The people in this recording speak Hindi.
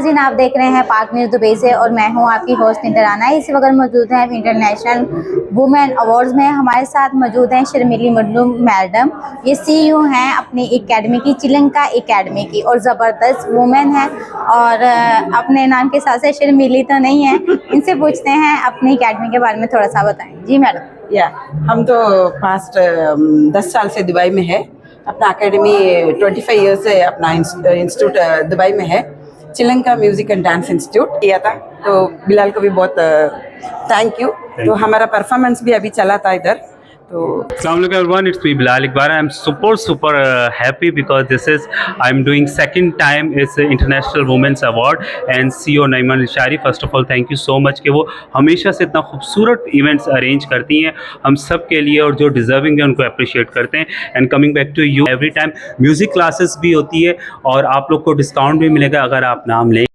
जिन आप देख रहे हैं पाक न्यूज़ दुबई से और मैं हूं आपकी होस्ट नितराना। इस वक्त मौजूद हैं इंटरनेशनल वुमेन अवार्ड्स में। हमारे साथ मौजूद हैं शर्मिली मजलूम मैडम। ये सीईओ हैं अपनी एकेडमी की, चिलंका एकेडमी की, और ज़बरदस्त वुमेन है और अपने नाम के साथ से शर्मिली तो नहीं है। इनसे पूछते हैं अपनी एकेडमी के बारे में थोड़ा सा बताएं। जी मैडम। हम तो पास्ट 10 साल से दुबई में है। अपना एकेडमी 25 ईयर्स से अपना इंस्टीट्यूट दुबई में है, चिलंका म्यूजिक एंड डांस इंस्टीट्यूट किया था। तो बिलाल को भी बहुत थैंक यू। तो हमारा परफॉर्मेंस भी अभी चला था इधर। Assalamualaikum everyone, it's me Bilal Iqbal. I'm super happy because this is I'm doing second time it's International Women's Award and CEO नईमान इशारी, first of all thank you so much कि वो हमेशा से इतना खूबसूरत इवेंट्स अरेंज करती हैं हम सब के लिए और जो डिज़र्विंग है उनको अप्रिशिएट करते हैं। And coming back to you, every time music classes भी होती है और आप लोग को डिस्काउंट भी मिलेगा अगर आप नाम लें।